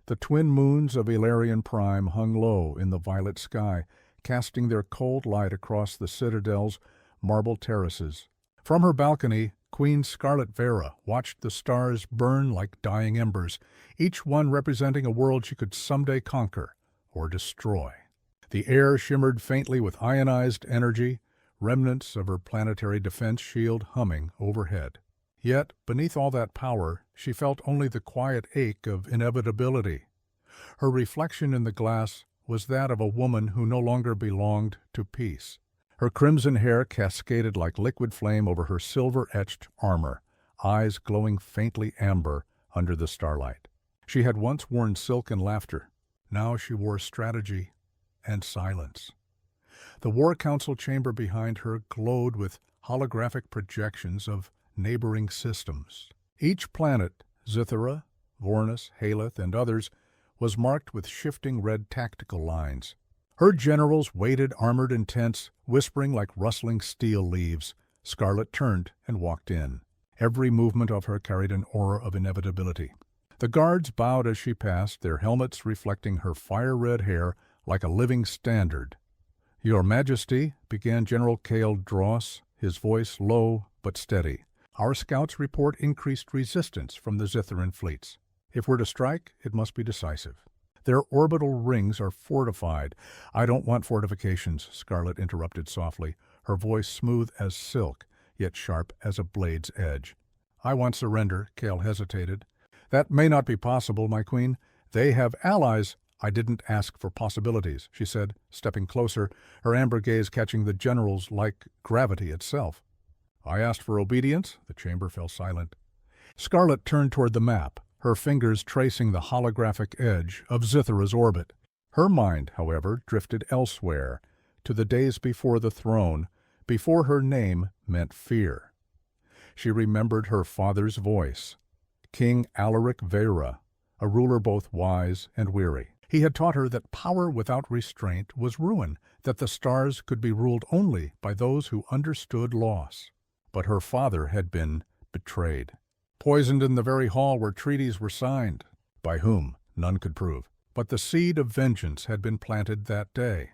The twin moons of Ilarian Prime hung low in the violet sky, casting their cold light across the citadel's marble terraces. From her balcony, Queen Scarlett Vera watched the stars burn like dying embers, each one representing a world she could someday conquer or destroy. The air shimmered faintly with ionized energy, remnants of her planetary defense shield humming overhead. Yet, beneath all that power, she felt only the quiet ache of inevitability. Her reflection in the glass was that of a woman who no longer belonged to peace. Her crimson hair cascaded like liquid flame over her silver-etched armor, eyes glowing faintly amber under the starlight. She had once worn silk and laughter. Now she wore strategy and silence. The War Council chamber behind her glowed with holographic projections of neighboring systems. Each planet, Zythera, Vornus, Haleth, and others, was marked with shifting red tactical lines. Her generals waited armored and tense, whispering like rustling steel leaves. Scarlett turned and walked in. Every movement of her carried an aura of inevitability. The guards bowed as she passed, their helmets reflecting her fire-red hair like a living standard. "Your Majesty," began General Cale Dross, his voice low but steady. "Our scouts report increased resistance from the Zytheran fleets. If we're to strike, it must be decisive. Their orbital rings are fortified." "I don't want fortifications," Scarlett interrupted softly, her voice smooth as silk, yet sharp as a blade's edge. "I want surrender," Cale hesitated. "That may not be possible, my queen. They have allies." "I didn't ask for possibilities," she said, stepping closer, her amber gaze catching the general's like gravity itself. "I asked for obedience." The chamber fell silent. Scarlett turned toward the map, her fingers tracing the holographic edge of Zythera's orbit. Her mind, however, drifted elsewhere, to the days before the throne, before her name meant fear. She remembered her father's voice, King Alaric Vera, a ruler both wise and weary. He had taught her that power without restraint was ruin, that the stars could be ruled only by those who understood loss. But her father had been betrayed. Poisoned in the very hall where treaties were signed. By whom? None could prove. But the seed of vengeance had been planted that day.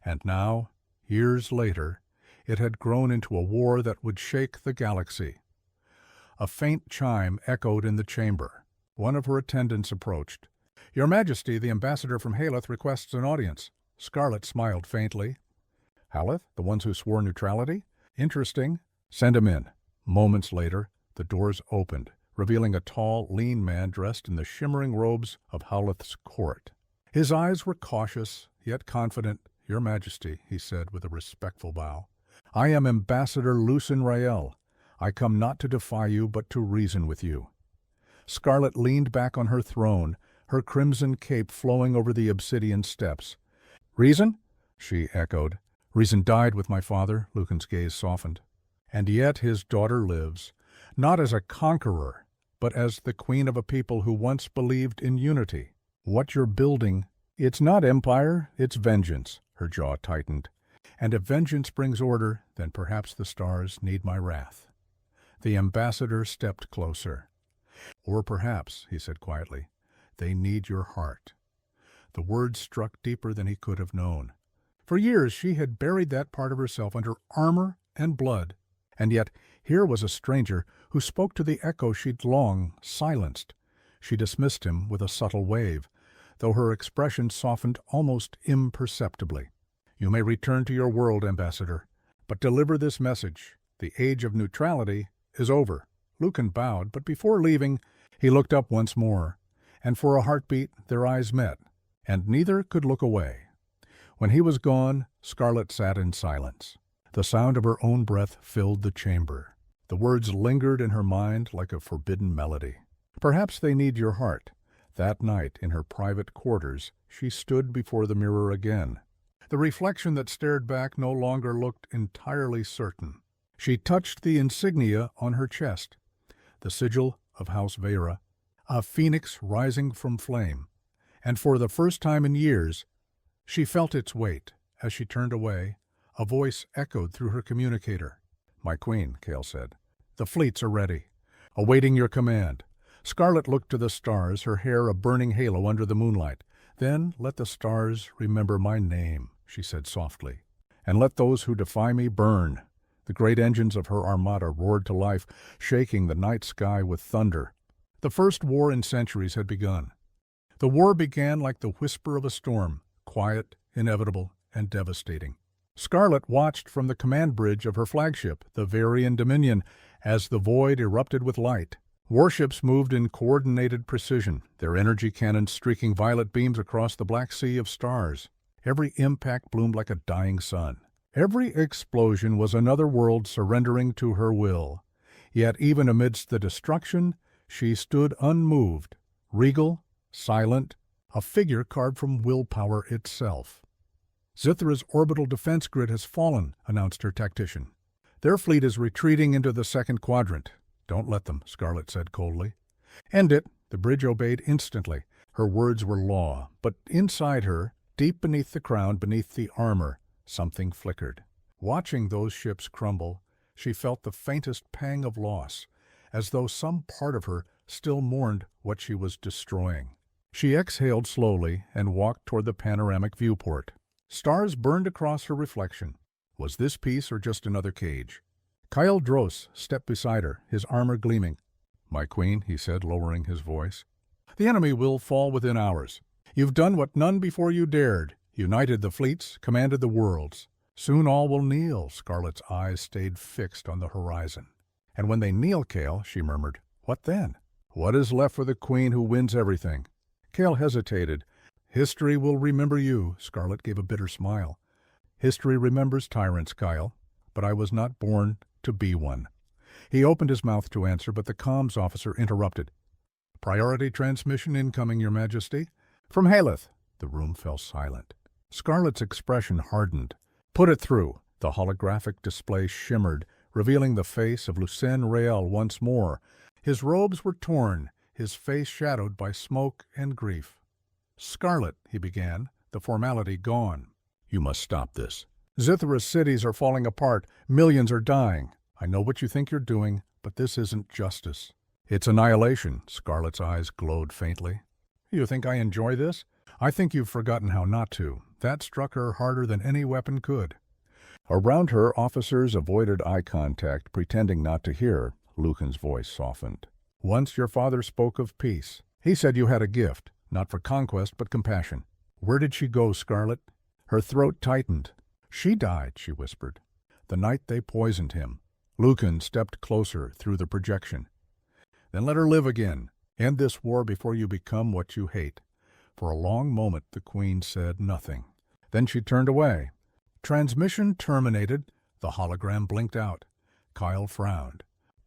And now, years later, it had grown into a war that would shake the galaxy. A faint chime echoed in the chamber. One of her attendants approached. "Your Majesty, the ambassador from Haleth requests an audience." Scarlett smiled faintly. "Haleth? The ones who swore neutrality? Interesting. Send him in." Moments later, the doors opened, revealing a tall, lean man dressed in the shimmering robes of Haleth's court. His eyes were cautious, yet confident. "Your Majesty," he said with a respectful bow, "I am Ambassador Lucien Rael. I come not to defy you, but to reason with you." Scarlett leaned back on her throne, her crimson cape flowing over the obsidian steps. "Reason?" she echoed. "Reason died with my father," Lucan's gaze softened. "And yet his daughter lives, not as a conqueror, but as the queen of a people who once believed in unity. What you're building, it's not empire, it's vengeance." Her jaw tightened. "And if vengeance brings order, then perhaps the stars need my wrath." The ambassador stepped closer. "Or perhaps," he said quietly, "they need your heart." The words struck deeper than he could have known. For years she had buried that part of herself under armor and blood, and yet here was a stranger who spoke to the echo she'd long silenced. She dismissed him with a subtle wave, though her expression softened almost imperceptibly. "You may return to your world, Ambassador, but deliver this message. The age of neutrality is over." Lucan bowed, but before leaving, he looked up once more, and for a heartbeat their eyes met, and neither could look away. When he was gone, Scarlett sat in silence. The sound of her own breath filled the chamber. The words lingered in her mind like a forbidden melody. "Perhaps they need your heart." That night, in her private quarters, she stood before the mirror again. The reflection that stared back no longer looked entirely certain. She touched the insignia on her chest, the sigil of House Vera, a phoenix rising from flame, and for the first time in years, she felt its weight. As she turned away, a voice echoed through her communicator. "My queen," Cale said, "the fleets are ready, awaiting your command. Scarlett looked to the stars, her hair a burning halo under the moonlight. "Then let the stars remember my name," she said softly, "and let those who defy me burn." The great engines of her armada roared to life, shaking the night sky with thunder. The first war in centuries had begun. The war began like the whisper of a storm, quiet, inevitable, and devastating. Scarlett watched from the command bridge of her flagship, the Varian Dominion, as the void erupted with light. Warships moved in coordinated precision, their energy cannons streaking violet beams across the black sea of stars. Every impact bloomed like a dying sun. Every explosion was another world surrendering to her will. Yet even amidst the destruction, she stood unmoved, regal, silent, a figure carved from willpower itself. "Zithra's orbital defense grid has fallen," announced her tactician. "Their fleet is retreating into the second quadrant." "Don't let them," Scarlett said coldly. "End it." The bridge obeyed instantly. Her words were law, but inside her, deep beneath the crown, beneath the armor, something flickered. Watching those ships crumble, she felt the faintest pang of loss, as though some part of her still mourned what she was destroying. She exhaled slowly and walked toward the panoramic viewport. Stars burned across her reflection. Was this peace or just another cage? Kyle Dross stepped beside her, his armor gleaming. "My queen," he said, lowering his voice, "the enemy will fall within hours. You've done what none before you dared, united the fleets, commanded the worlds. Soon all will kneel." Scarlett's eyes stayed fixed on the horizon. "And when they kneel, Kale," she murmured, "what then? What is left for the queen who wins everything?" Kale hesitated. "History will remember you." Scarlett gave a bitter smile. "History remembers tyrants, Kyle, but I was not born to be one." He opened his mouth to answer, but the comms officer interrupted. "Priority transmission incoming, Your Majesty." "From Haleth." The room fell silent. Scarlett's expression hardened. "Put it through." The holographic display shimmered, revealing the face of Lucien Rael once more. His robes were torn, his face shadowed by smoke and grief. "Scarlett," he began, the formality gone. "You must stop this. Zithra's cities are falling apart. Millions are dying. I know what you think you're doing, but this isn't justice. It's annihilation." Scarlett's eyes glowed faintly. "You think I enjoy this? I think you've forgotten how not to." That struck her harder than any weapon could. Around her, officers avoided eye contact, pretending not to hear. Lucan's voice softened. "Once your father spoke of peace. He said you had a gift, not for conquest, but compassion. Where did she go, Scarlett?" Her throat tightened. "She died," she whispered, "the night they poisoned him." Lucan stepped closer through the projection. "Then let her live again. End this war before you become what you hate." For a long moment the queen said nothing. Then she turned away. Transmission terminated. The hologram blinked out. Kyle frowned.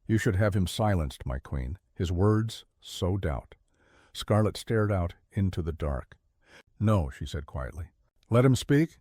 "You should have him silenced, my queen." His words sowed doubt. Scarlett stared out into the dark. "No," she said quietly. "Let him speak."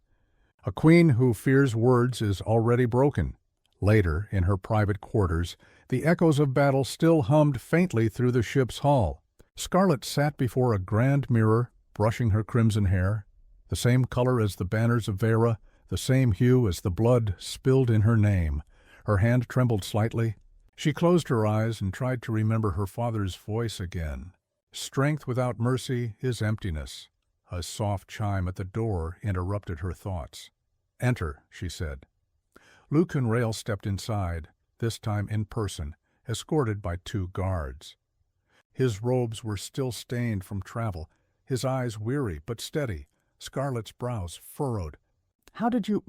"A queen who fears words is already broken." Later, in her private quarters, the echoes of battle still hummed faintly through the ship's hull. Scarlett sat before a grand mirror, brushing her crimson hair, the same color as the banners of Vera, the same hue as the blood spilled in her name. Her hand trembled slightly. She closed her eyes and tried to remember her father's voice again. "Strength without mercy is emptiness." A soft chime at the door interrupted her thoughts. "Enter," she said. Lucan Rail stepped inside, this time in person, escorted by 2 guards. His robes were still stained from travel, his eyes weary but steady. Scarlett's brows furrowed. "How did you—"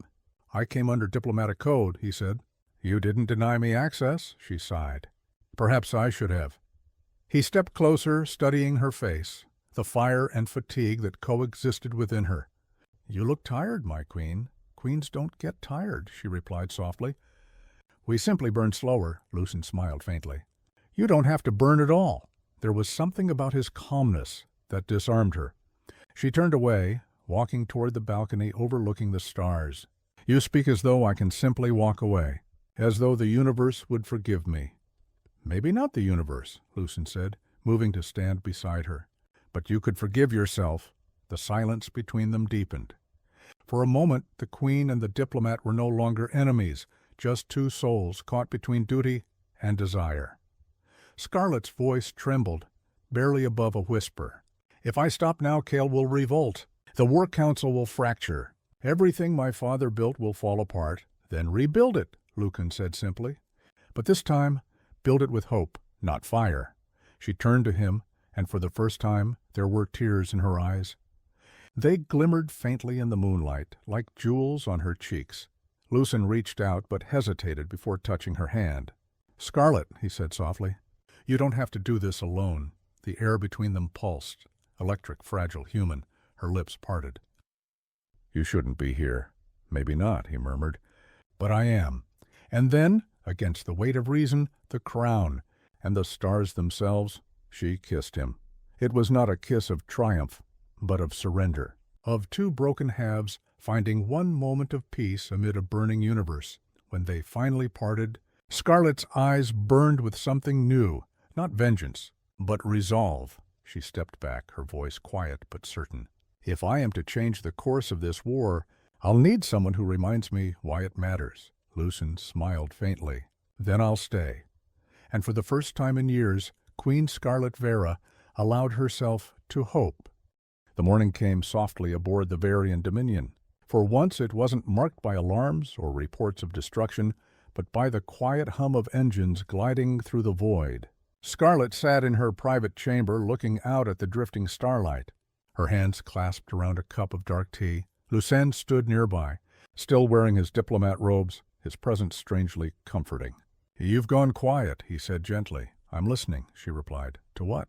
"I came under diplomatic code," he said. "You didn't deny me access," she sighed. "Perhaps I should have." He stepped closer, studying her face, the fire and fatigue that coexisted within her. "You look tired, my queen." "Queens don't get tired," she replied softly. "We simply burn slower," Lucien smiled faintly. "You don't have to burn at all." There was something about his calmness that disarmed her. She turned away, walking toward the balcony overlooking the stars. "You speak as though I can simply walk away, as though the universe would forgive me." "Maybe not the universe," Lucien said, moving to stand beside her. "But you could forgive yourself." The silence between them deepened. For a moment, the queen and the diplomat were no longer enemies, just 2 souls caught between duty and desire. Scarlett's voice trembled. barely above a whisper. If I stop now, Cale will revolt. The War Council will fracture. Everything my father built will fall apart. Then rebuild it, Lucan said simply. But this time, build it with hope, not fire. She turned to him, and for the first time there were tears in her eyes. They glimmered faintly in the moonlight, like jewels on her cheeks. Lucan reached out but hesitated before touching her hand. "Scarlett," he said softly, "you don't have to do this alone." The air between them pulsed. Electric, fragile, human. Her lips parted. "You shouldn't be here." "Maybe not," he murmured. "But I am." And then, against the weight of reason, the crown, and the stars themselves, she kissed him. It was not a kiss of triumph, but of surrender, of two broken halves finding one moment of peace amid a burning universe. When they finally parted, Scarlett's eyes burned with something new, not vengeance, but resolve. She stepped back, her voice quiet but certain. "If I am to change the course of this war, I'll need someone who reminds me why it matters." Lucan smiled faintly. "Then I'll stay." And for the first time in years, Queen Scarlett Vera allowed herself to hope. The morning came softly aboard the Varian Dominion. For once it wasn't marked by alarms or reports of destruction, but by the quiet hum of engines gliding through the void. Scarlett sat in her private chamber looking out at the drifting starlight, her hands clasped around a cup of dark tea. Lucan stood nearby, still wearing his diplomat robes, his presence strangely comforting. "You've gone quiet," he said gently. "I'm listening," she replied. "To what?"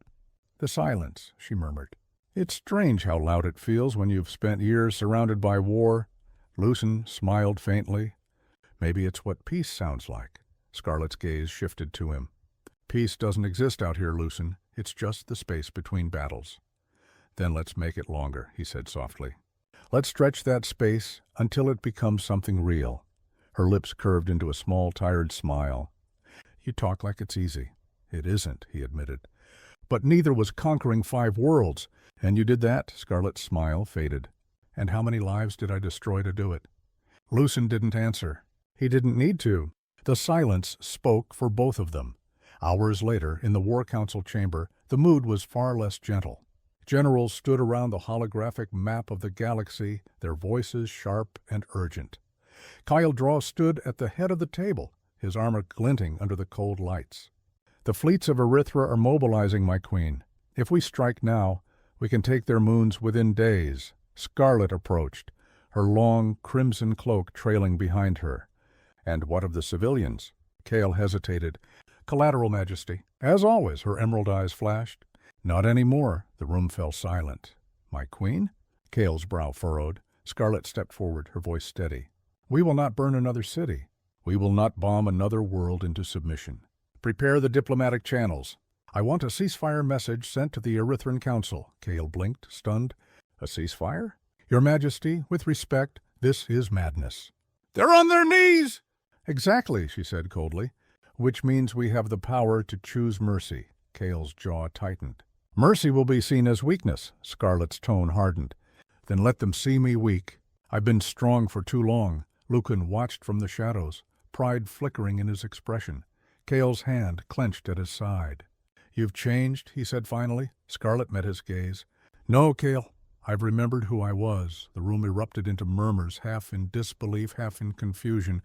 "The silence," she murmured. "It's strange how loud it feels when you've spent years surrounded by war." Lucan smiled faintly. "Maybe it's what peace sounds like." Scarlett's gaze shifted to him. "Peace doesn't exist out here, Lucan. It's just the space between battles." "Then let's make it longer," he said softly. "Let's stretch that space until it becomes something real." Her lips curved into a small, tired smile. "You talk like it's easy." "It isn't," he admitted. "But neither was conquering 5 worlds. And you did that?" Scarlett's smile faded. "And how many lives did I destroy to do it?" Lucan didn't answer. He didn't need to. The silence spoke for both of them. Hours later, in the War Council chamber, the mood was far less gentle. Generals stood around the holographic map of the galaxy, their voices sharp and urgent. Kyle Draw stood at the head of the table, his armor glinting under the cold lights. "The fleets of Erythra are mobilizing, my queen. If we strike now, we can take their moons within days." Scarlett approached, her long crimson cloak trailing behind her. "And what of the civilians?" Cale hesitated. "Collateral, Majesty." As always, her emerald eyes flashed. "Not any more." The room fell silent. "My queen?" Cale's brow furrowed. Scarlett stepped forward, her voice steady. "We will not burn another city. We will not bomb another world into submission. Prepare the diplomatic channels. I want a ceasefire message sent to the Erythran Council." Cale blinked, stunned. "A ceasefire?" "Your Majesty, with respect, this is madness." "They're on their knees!" "Exactly," she said coldly. "Which means we have the power to choose mercy." Cale's jaw tightened. "Mercy will be seen as weakness." Scarlett's tone hardened. "Then let them see me weak. I've been strong for too long." Lucan watched from the shadows, pride flickering in his expression. Cale's hand clenched at his side. "You've changed," he said finally. Scarlett met his gaze. "No, Cale. I've remembered who I was." The room erupted into murmurs, half in disbelief, half in confusion.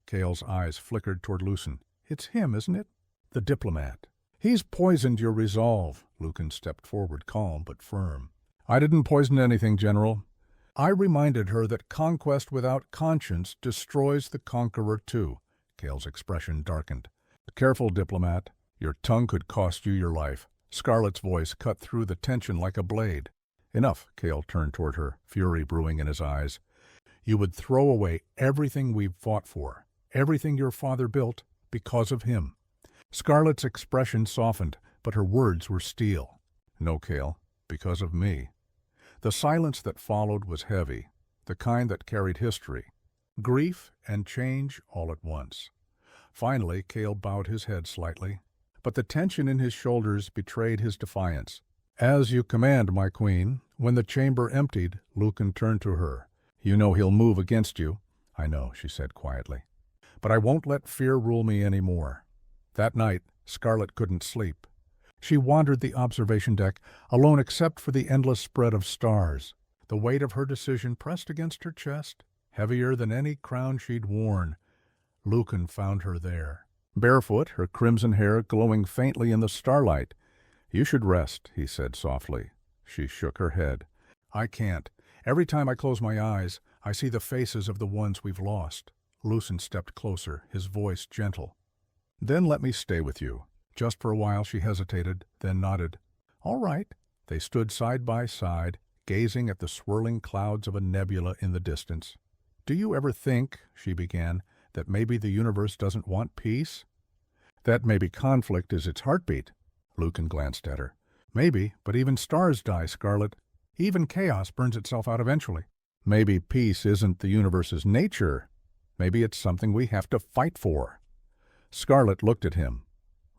Cale's eyes flickered toward Lucan. "It's him, isn't it? The diplomat. He's poisoned your resolve." Lucan stepped forward, calm but firm. "I didn't poison anything, General. I reminded her that conquest without conscience destroys the conqueror too." Cale's expression darkened. "Careful, diplomat. Your tongue could cost you your life." Scarlett's voice cut through the tension like a blade. "Enough." Cale turned toward her, fury brewing in his eyes. "You would throw away everything we've fought for, everything your father built, because of him." Scarlett's expression softened, but her words were steel. "No, Cale, because of me." The silence that followed was heavy, the kind that carried history. Grief and change all at once. Finally, Cale bowed his head slightly, but the tension in his shoulders betrayed his defiance. "As you command, my queen." When the chamber emptied, Lucan turned to her. "You know he'll move against you." "I know," she said quietly. "But I won't let fear rule me any more." That night, Scarlett couldn't sleep. She wandered the observation deck, alone except for the endless spread of stars. The weight of her decision pressed against her chest, heavier than any crown she'd worn. Lucan found her there, barefoot, her crimson hair glowing faintly in the starlight. "You should rest," he said softly. She shook her head. "I can't. Every time I close my eyes, I see the faces of the ones we've lost." Lucan stepped closer, his voice gentle. "Then let me stay with you." Just for a while she hesitated, then nodded. "All right." They stood side by side, gazing at the swirling clouds of a nebula in the distance. "Do you ever think," she began, "that maybe the universe doesn't want peace? That maybe conflict is its heartbeat?" Lucan glanced at her. "Maybe, but even stars die, Scarlett. Even chaos burns itself out eventually. Maybe peace isn't the universe's nature. Maybe it's something we have to fight for." Scarlett looked at him.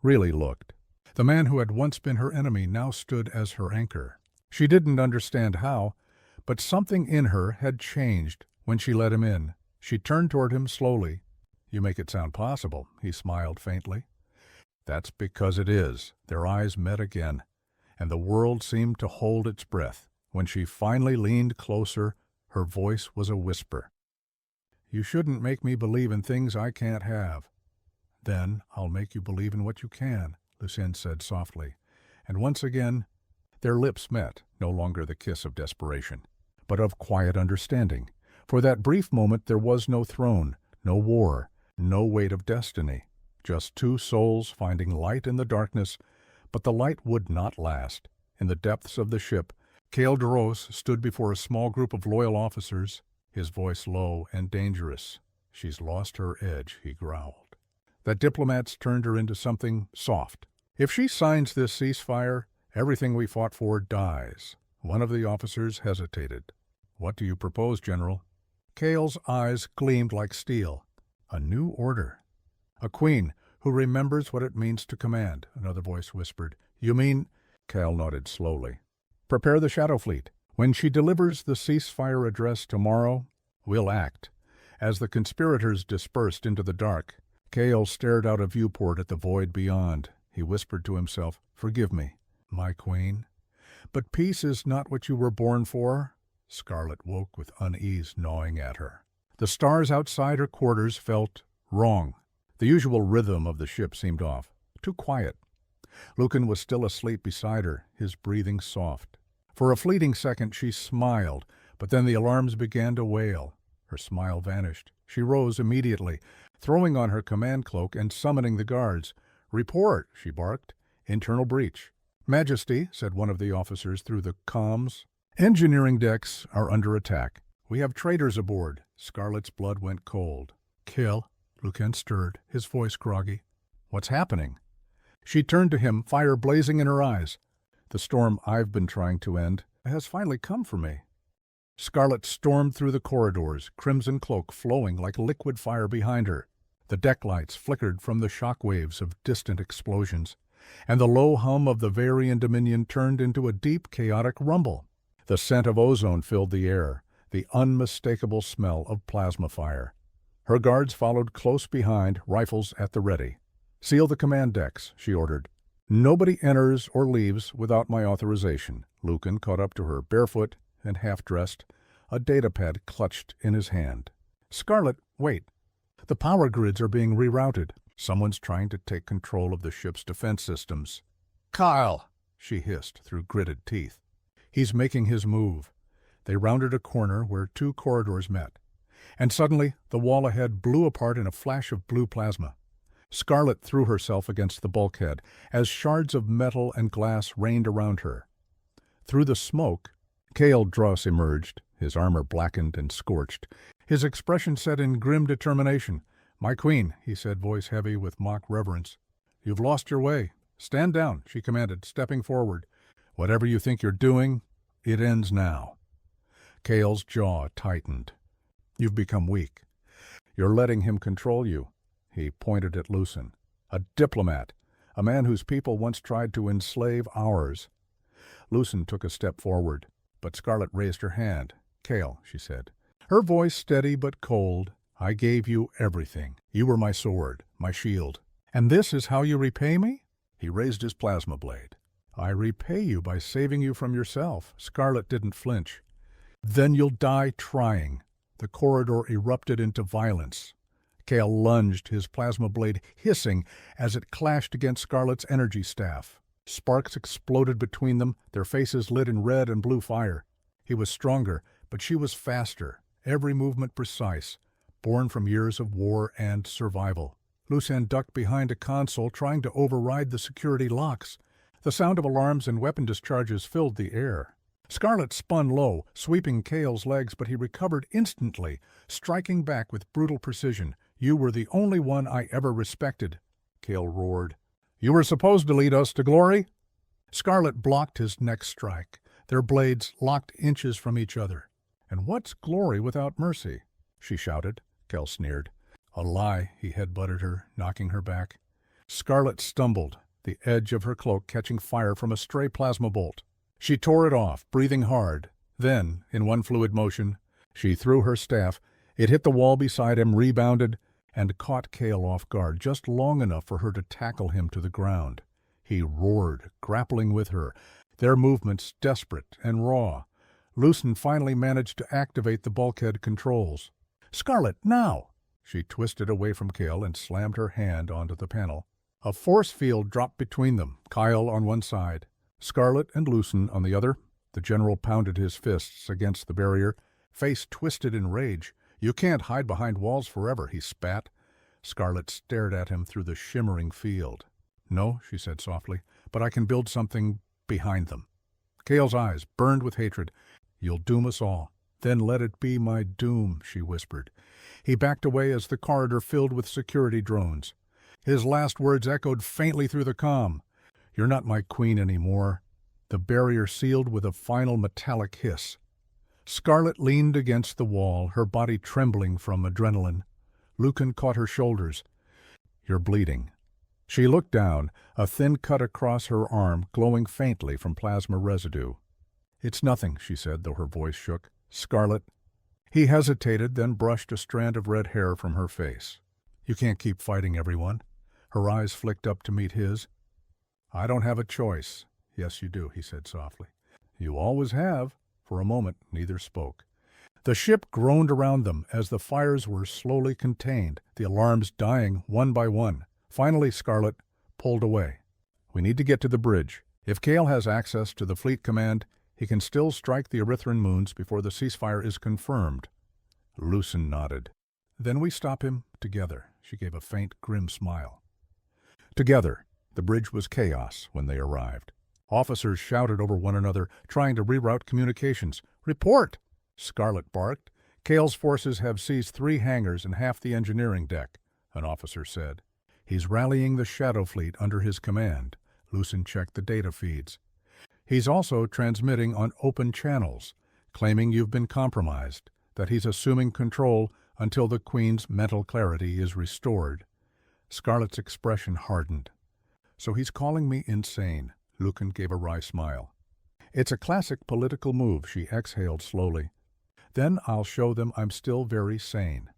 Really looked. The man who had once been her enemy now stood as her anchor. She didn't understand how, but something in her had changed when she let him in. She turned toward him slowly. "You make it sound possible," he smiled faintly. "That's because it is." Their eyes met again, and the world seemed to hold its breath. When she finally leaned closer, her voice was a whisper. "You shouldn't make me believe in things I can't have." "Then I'll make you believe in what you can," Lucien said softly. And once again, their lips met, no longer the kiss of desperation, but of quiet understanding. For that brief moment there was no throne, no war, no weight of destiny. Just two souls finding light in the darkness, but the light would not last. In the depths of the ship, Cale Duros stood before a small group of loyal officers, his voice low and dangerous. "She's lost her edge," he growled. That diplomats turned her into something soft. "If she signs this ceasefire, everything we fought for dies." One of the officers hesitated. "What do you propose, General?" Cale's eyes gleamed like steel. "A new order. A queen who remembers what it means to command," another voice whispered. "You mean—" Cale nodded slowly. "Prepare the Shadow Fleet. When she delivers the ceasefire address tomorrow, we'll act." As the conspirators dispersed into the dark, Cale stared out a viewport at the void beyond. He whispered to himself, "Forgive me, my queen. But peace is not what you were born for." Scarlett woke with unease gnawing at her. The stars outside her quarters felt wrong. The usual rhythm of the ship seemed off, too quiet. Lucan was still asleep beside her, his breathing soft. For a fleeting second she smiled, but then the alarms began to wail. Her smile vanished. She rose immediately, throwing on her command cloak and summoning the guards. "Report," she barked. "Internal breach." "Majesty," said one of the officers through the comms, "engineering decks are under attack. We have traitors aboard." Scarlett's blood went cold. "Kill." Lucan stirred, his voice groggy. "What's happening?" She turned to him, fire blazing in her eyes. "The storm I've been trying to end has finally come for me." Scarlett stormed through the corridors, crimson cloak flowing like liquid fire behind her. The deck lights flickered from the shock waves of distant explosions, and the low hum of the Varian Dominion turned into a deep, chaotic rumble. The scent of ozone filled the air, the unmistakable smell of plasma fire. Her guards followed close behind, rifles at the ready. "Seal the command decks," she ordered. "Nobody enters or leaves without my authorization." Lucan caught up to her, barefoot and half-dressed, a datapad clutched in his hand. "Scarlett, wait. The power grids are being rerouted. Someone's trying to take control of the ship's defense systems." "Kyle!" she hissed through gritted teeth. "He's making his move." They rounded a corner where two corridors met, and suddenly the wall ahead blew apart in a flash of blue plasma. Scarlett threw herself against the bulkhead as shards of metal and glass rained around her. Through the smoke, Cale Duros emerged, his armor blackened and scorched, his expression set in grim determination. "My queen," he said, voice heavy with mock reverence. "You've lost your way. Stand down," she commanded, stepping forward. "Whatever you think you're doing, it ends now." Cale's jaw tightened. "You've become weak. You're letting him control you." He pointed at Lucan. "A diplomat, a man whose people once tried to enslave ours." Lucan took a step forward, but Scarlett raised her hand. "Cale," she said, her voice steady but cold, "I gave you everything. You were my sword, my shield. And this is how you repay me?" He raised his plasma blade. I repay you by saving you from yourself. Scarlett didn't flinch. Then you'll die trying. The corridor erupted into violence. Kale lunged, his plasma blade hissing as it clashed against Scarlett's energy staff. Sparks exploded between them, their faces lit in red and blue fire. He was stronger, but she was faster, every movement precise, born from years of war and survival. Lucien ducked behind a console, trying to override the security locks. The sound of alarms and weapon discharges filled the air. Scarlett spun low, sweeping Kale's legs, but he recovered instantly, striking back with brutal precision. You were the only one I ever respected, Kale roared. You were supposed to lead us to glory? Scarlett blocked his next strike, their blades locked inches from each other. And what's glory without mercy? She shouted. Kale sneered. A lie, he headbutted her, knocking her back. Scarlett stumbled, the edge of her cloak catching fire from a stray plasma bolt. She tore it off, breathing hard. Then, in one fluid motion, she threw her staff. It hit the wall beside him, rebounded, and caught Kale off guard, just long enough for her to tackle him to the ground. He roared, grappling with her, their movements desperate and raw. Lucien finally managed to activate the bulkhead controls. Scarlett, now! She twisted away from Kale and slammed her hand onto the panel. A force field dropped between them, Kyle on one side, Scarlett and Lucien on the other. The general pounded his fists against the barrier, face twisted in rage. You can't hide behind walls forever, he spat. Scarlett stared at him through the shimmering field. No, she said softly, but I can build something behind them. Kale's eyes burned with hatred. You'll doom us all. Then let it be my doom, she whispered. He backed away as the corridor filled with security drones. His last words echoed faintly through the comm. You're not my queen anymore. The barrier sealed with a final metallic hiss. Scarlett leaned against the wall, her body trembling from adrenaline. Lucan caught her shoulders. You're bleeding. She looked down, a thin cut across her arm, glowing faintly from plasma residue. It's nothing, she said, though her voice shook. Scarlett. He hesitated, then brushed a strand of red hair from her face. You can't keep fighting everyone. Her eyes flicked up to meet his. I don't have a choice. Yes, you do, he said softly. You always have. For a moment, neither spoke. The ship groaned around them as the fires were slowly contained, the alarms dying one by one. Finally, Scarlett pulled away. We need to get to the bridge. If Kale has access to the fleet command, he can still strike the Erythran moons before the ceasefire is confirmed. Lucien nodded. Then we stop him together. She gave a faint, grim smile. Together. The bridge was chaos when they arrived. Officers shouted over one another, trying to reroute communications. Report! Scarlett barked. Kale's forces have seized 3 hangars and half the engineering deck, an officer said. He's rallying the Shadow Fleet under his command. Lucien checked the data feeds. He's also transmitting on open channels, claiming you've been compromised, that he's assuming control until the Queen's mental clarity is restored. Scarlett's expression hardened. So he's calling me insane. Lucan gave a wry smile. It's a classic political move, she exhaled slowly. Then I'll show them I'm still very sane.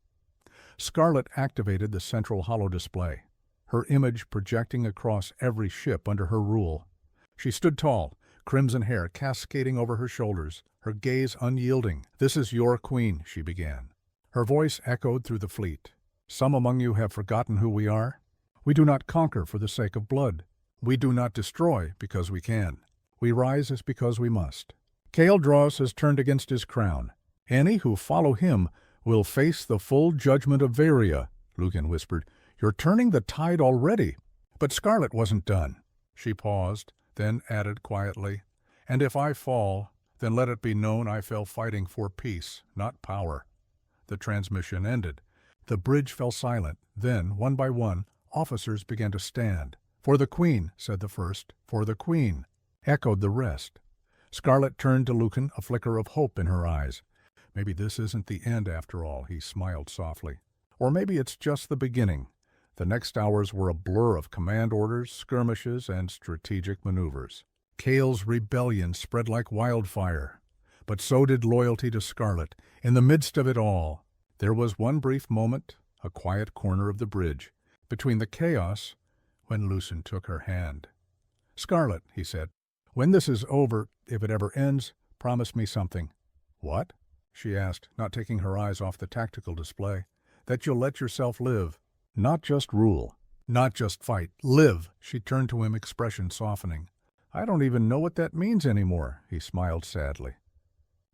Scarlett activated the central holodisplay, her image projecting across every ship under her rule. She stood tall, crimson hair cascading over her shoulders, her gaze unyielding. This is your queen, she began. Her voice echoed through the fleet. Some among you have forgotten who we are. We do not conquer for the sake of blood. We do not destroy because we can. We rise as because we must. Kaeldros has turned against his crown. Any who follow him will face the full judgment of Varia, Lucan whispered. You're turning the tide already. But Scarlett wasn't done. She paused, then added quietly, and if I fall, then let it be known I fell fighting for peace, not power. The transmission ended. The bridge fell silent. Then, one by one, officers began to stand. For the Queen, said the first. For the Queen, echoed the rest. Scarlett turned to Lucan, a flicker of hope in her eyes. Maybe this isn't the end after all, he smiled softly. Or maybe it's just the beginning. The next hours were a blur of command orders, skirmishes, and strategic maneuvers. Kale's rebellion spread like wildfire, but so did loyalty to Scarlett. In the midst of it all, there was one brief moment, a quiet corner of the bridge. Between the chaos when Lucen took her hand. "Scarlett," he said, "when this is over, if it ever ends, promise me something." "What?" she asked, not taking her eyes off the tactical display. "That you'll let yourself live. Not just rule. Not just fight. Live." She turned to him, expression softening. "I don't even know what that means anymore," he smiled sadly.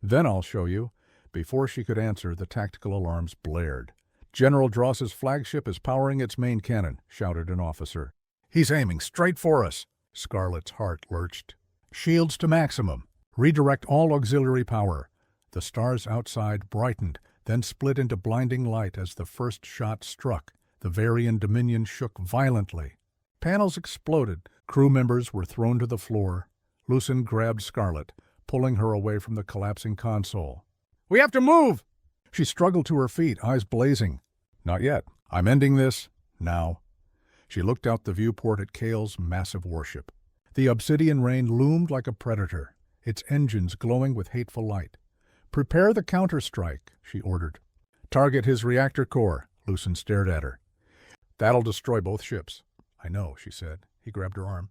"Then I'll show you." Before she could answer, the tactical alarms blared. "General Dross's flagship is powering its main cannon," shouted an officer. "He's aiming straight for us." Scarlett's heart lurched. "Shields to maximum. Redirect all auxiliary power." The stars outside brightened, then split into blinding light as the first shot struck. The Varian Dominion shook violently. Panels exploded. Crew members were thrown to the floor. Lucen grabbed Scarlett, pulling her away from the collapsing console. "We have to move!" She struggled to her feet, eyes blazing. "Not yet. I'm ending this now." She looked out the viewport at Kale's massive warship. The obsidian rain loomed like a predator, its engines glowing with hateful light. "Prepare the counterstrike," she ordered. "Target his reactor core." Lucen stared at her. "That'll destroy both ships." "I know," she said. He grabbed her arm.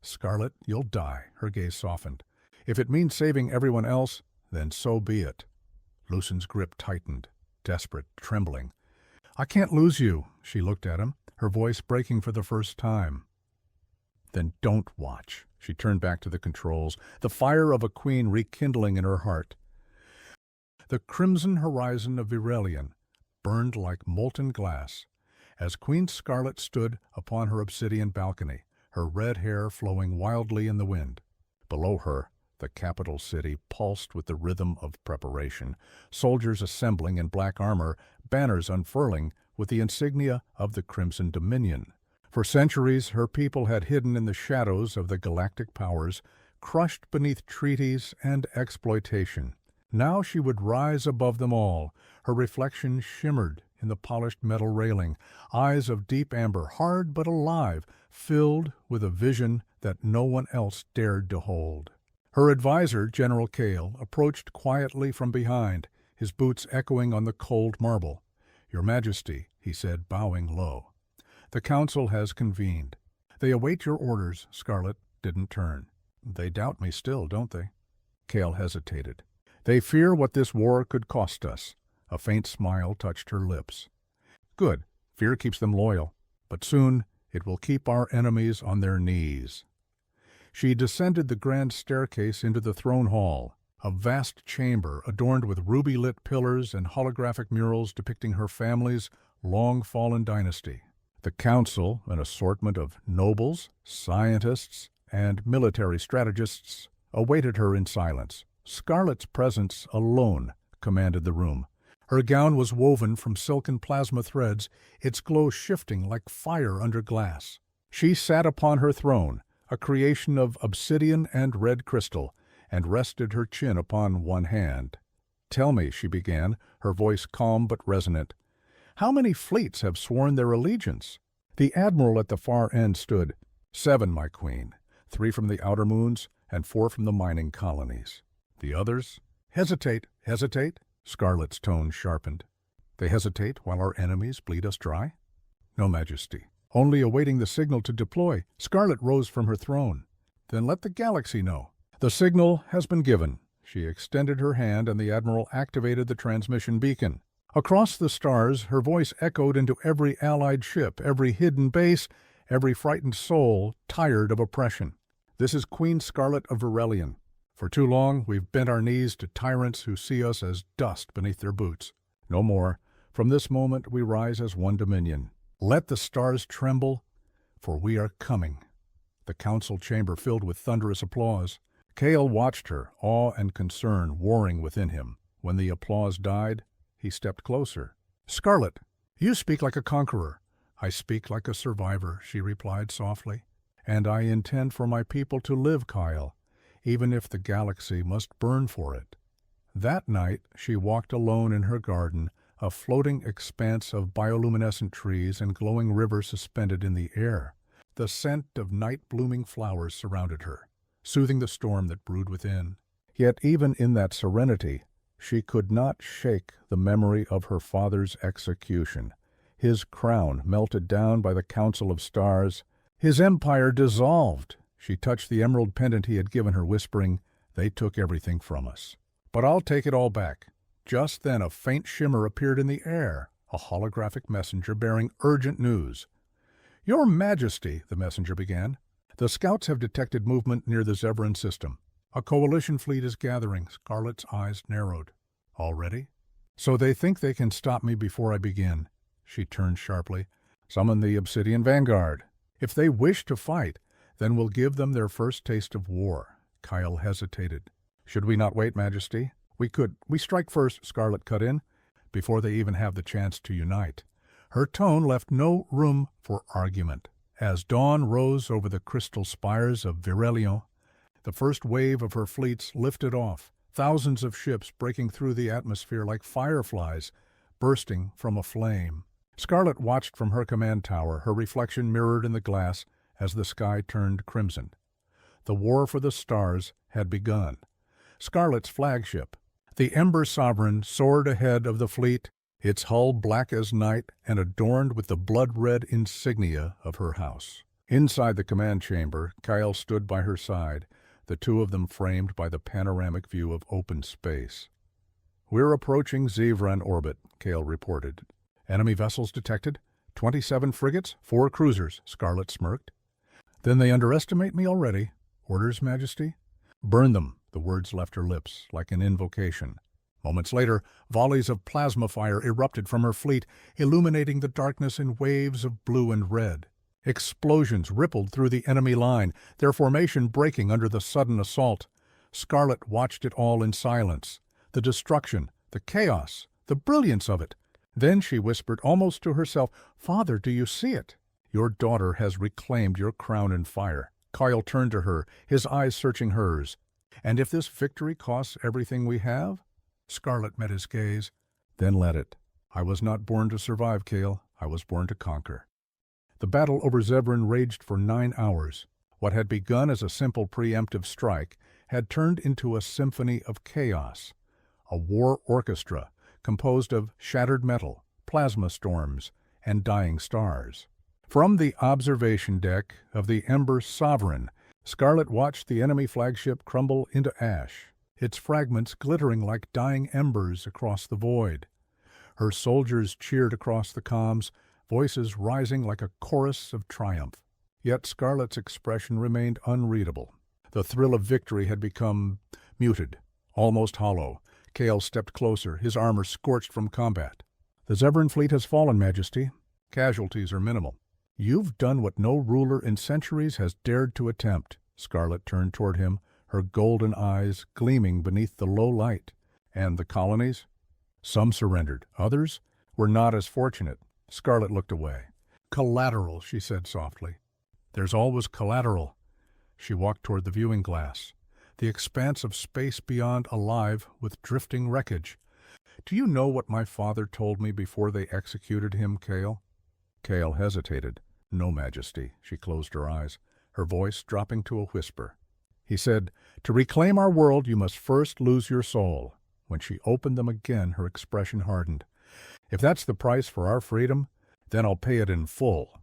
"Scarlett, you'll die." Her gaze softened. "If it means saving everyone else, then so be it." Lucen's grip tightened, desperate, trembling. "I can't lose you." She looked at him, her voice breaking for the first time. "Then don't watch." She turned back to the controls, the fire of a queen rekindling in her heart. The crimson horizon of Virelion burned like molten glass as Queen Scarlett stood upon her obsidian balcony, her red hair flowing wildly in the wind. Below her, the capital city pulsed with the rhythm of preparation, soldiers assembling in black armor, banners unfurling with the insignia of the Crimson Dominion. For centuries, her people had hidden in the shadows of the galactic powers, crushed beneath treaties and exploitation. Now she would rise above them all. Her reflection shimmered in the polished metal railing, eyes of deep amber, hard but alive, filled with a vision that no one else dared to hold. Her advisor, General Kale, approached quietly from behind, his boots echoing on the cold marble. "Your Majesty," he said, bowing low. "The Council has convened. They await your orders." Scarlett didn't turn. "They doubt me still, don't they?" Kale hesitated. "They fear what this war could cost us." A faint smile touched her lips. "Good. Fear keeps them loyal. But soon it will keep our enemies on their knees." She descended the grand staircase into the throne hall, a vast chamber adorned with ruby-lit pillars and holographic murals depicting her family's long-fallen dynasty. The council, an assortment of nobles, scientists, and military strategists, awaited her in silence. Scarlett's presence alone commanded the room. Her gown was woven from silken plasma threads, its glow shifting like fire under glass. She sat upon her throne, a creation of obsidian and red crystal, and rested her chin upon one hand. "Tell me," she began, her voice calm but resonant, "how many fleets have sworn their allegiance?" The admiral at the far end stood. "7, my queen. 3 from the outer moons, and 4 from the mining colonies. The others?" "Hesitate, hesitate." Scarlett's tone sharpened. "They hesitate while our enemies bleed us dry?" "No, Majesty. Only awaiting the signal to deploy." Scarlett rose from her throne. "Then let the galaxy know." "The signal has been given." She extended her hand and the admiral activated the transmission beacon. Across the stars, her voice echoed into every allied ship, every hidden base, every frightened soul tired of oppression. "This is Queen Scarlett of Virelion. For too long, we've bent our knees to tyrants who see us as dust beneath their boots. No more. From this moment, we rise as one dominion. Let the stars tremble, for we are coming." The council chamber filled with thunderous applause. Kale watched her, awe and concern warring within him. When the applause died, he stepped closer. "Scarlett, you speak like a conqueror." "I speak like a survivor," she replied softly. "And I intend for my people to live, Kyle, even if the galaxy must burn for it." That night she walked alone in her garden, a floating expanse of bioluminescent trees and glowing river suspended in the air. The scent of night-blooming flowers surrounded her, soothing the storm that brewed within. Yet even in that serenity, she could not shake the memory of her father's execution. His crown melted down by the council of stars. His empire dissolved. She touched the emerald pendant he had given her, whispering, "They took everything from us. But I'll take it all back." Just then a faint shimmer appeared in the air, a holographic messenger bearing urgent news. "Your Majesty," the messenger began, "the scouts have detected movement near the Zevran system. A coalition fleet is gathering." Scarlett's eyes narrowed. "Already? So they think they can stop me before I begin." She turned sharply. "Summon the Obsidian Vanguard. If they wish to fight, then we'll give them their first taste of war." Kyle hesitated. "Should we not wait, Majesty? We strike first," Scarlett cut in, "before they even have the chance to unite." Her tone left no room for argument. As dawn rose over the crystal spires of Virelion, the first wave of her fleets lifted off, thousands of ships breaking through the atmosphere like fireflies bursting from a flame. Scarlett watched from her command tower, her reflection mirrored in the glass as the sky turned crimson. The war for the stars had begun. Scarlett's flagship, the Ember Sovereign, soared ahead of the fleet, its hull black as night and adorned with the blood-red insignia of her house. Inside the command chamber, Kyle stood by her side, the two of them framed by the panoramic view of open space. "We're approaching Zevran orbit," Kyle reported. "Enemy vessels detected. 27 frigates, 4 cruisers," Scarlett smirked. "Then they underestimate me already. Orders, Majesty?" "Burn them." The words left her lips like an invocation. Moments later, volleys of plasma fire erupted from her fleet, illuminating the darkness in waves of blue and red. Explosions rippled through the enemy line, their formation breaking under the sudden assault. Scarlett watched it all in silence. The destruction, the chaos, the brilliance of it. Then she whispered almost to herself, "Father, do you see it? Your daughter has reclaimed your crown in fire." Kyle turned to her, his eyes searching hers. "And if this victory costs everything we have?" Scarlett met his gaze. "Then let it. I was not born to survive, Kale. I was born to conquer." The battle over Zevran raged for 9 hours. What had begun as a simple preemptive strike had turned into a symphony of chaos, a war orchestra composed of shattered metal, plasma storms, and dying stars. From the observation deck of the Ember Sovereign, Scarlett watched the enemy flagship crumble into ash, its fragments glittering like dying embers across the void. Her soldiers cheered across the comms, voices rising like a chorus of triumph. Yet Scarlett's expression remained unreadable. The thrill of victory had become muted, almost hollow. Kale stepped closer, his armor scorched from combat. "The Zevran fleet has fallen, Majesty. Casualties are minimal." "You've done what no ruler in centuries has dared to attempt." Scarlett turned toward him, her golden eyes gleaming beneath the low light. "And the colonies?" "Some surrendered. Others were not as fortunate." Scarlett looked away. "Collateral," she said softly. "There's always collateral." She walked toward the viewing glass, the expanse of space beyond alive with drifting wreckage. "Do you know what my father told me before they executed him, Kale?" Kale hesitated. "No, Majesty." She closed her eyes, her voice dropping to a whisper. "He said, 'To reclaim our world, you must first lose your soul.'" When she opened them again, her expression hardened. "If that's the price for our freedom, then I'll pay it in full."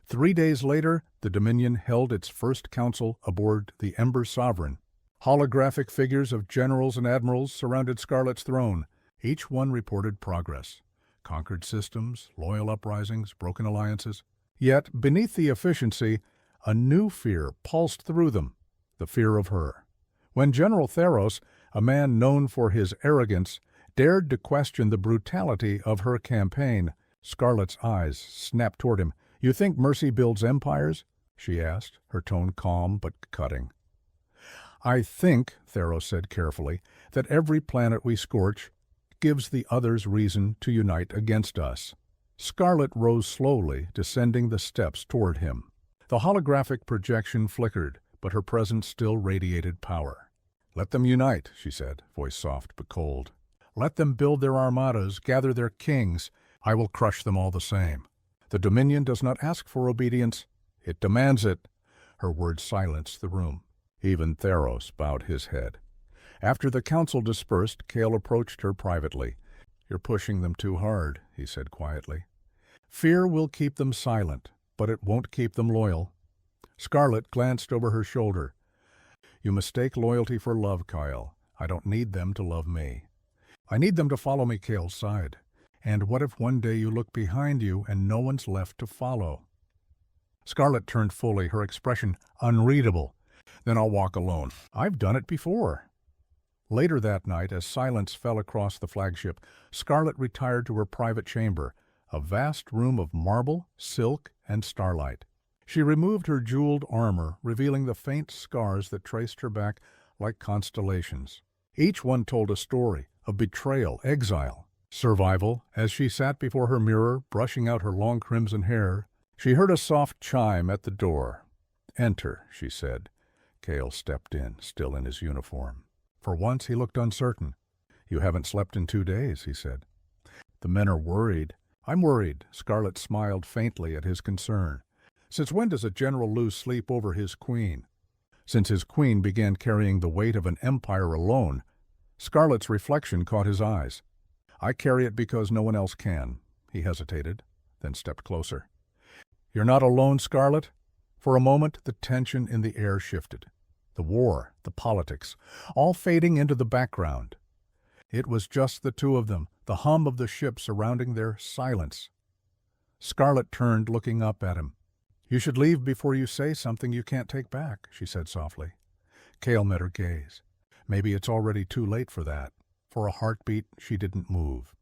3 days later, the Dominion held its first council aboard the Ember Sovereign. Holographic figures of generals and admirals surrounded Scarlett's throne. Each one reported progress. Conquered systems, loyal uprisings, broken alliances. Yet, beneath the efficiency, a new fear pulsed through them, the fear of her. When General Theros, a man known for his arrogance, dared to question the brutality of her campaign, Scarlett's eyes snapped toward him. "You think mercy builds empires?" she asked, her tone calm but cutting. "I think," Theros said carefully, "that every planet we scorch gives the others reason to unite against us." Scarlett rose slowly, descending the steps toward him. The holographic projection flickered, but her presence still radiated power. "Let them unite," she said, voice soft but cold. "Let them build their armadas, gather their kings. I will crush them all the same. The Dominion does not ask for obedience. It demands it." Her words silenced the room. Even Theros bowed his head. After the council dispersed, Kale approached her privately. "You're pushing them too hard," he said quietly. Fear will keep them silent, but it won't keep them loyal. Scarlett glanced over her shoulder. You mistake loyalty for love, Kyle. I don't need them to love me. I need them to follow me Cale's side. And what if one day you look behind you and no one's left to follow? Scarlett turned fully, her expression unreadable. Then I'll walk alone. I've done it before. Later that night, as silence fell across the flagship, Scarlett retired to her private chamber, a vast room of marble, silk, and starlight. She removed her jeweled armor, revealing the faint scars that traced her back like constellations. Each one told a story of betrayal, exile, survival. As she sat before her mirror, brushing out her long crimson hair, she heard a soft chime at the door. "Enter," she said. Cale stepped in, still in his uniform. For once he looked uncertain. "You haven't slept in 2 days," he said. "The men are worried." "I'm worried." Scarlett smiled faintly at his concern. "Since when does a general lose sleep over his queen?" "Since his queen began carrying the weight of an empire alone." Scarlett's reflection caught his eyes. "I carry it because no one else can." He hesitated, then stepped closer. "You're not alone, Scarlett?" For a moment, the tension in the air shifted. The war, the politics, all fading into the background. It was just the two of them, the hum of the ship surrounding their silence. Scarlett turned, looking up at him. "You should leave before you say something you can't take back," she said softly. Cale met her gaze. Maybe it's already too late for that. For a heartbeat, she didn't move.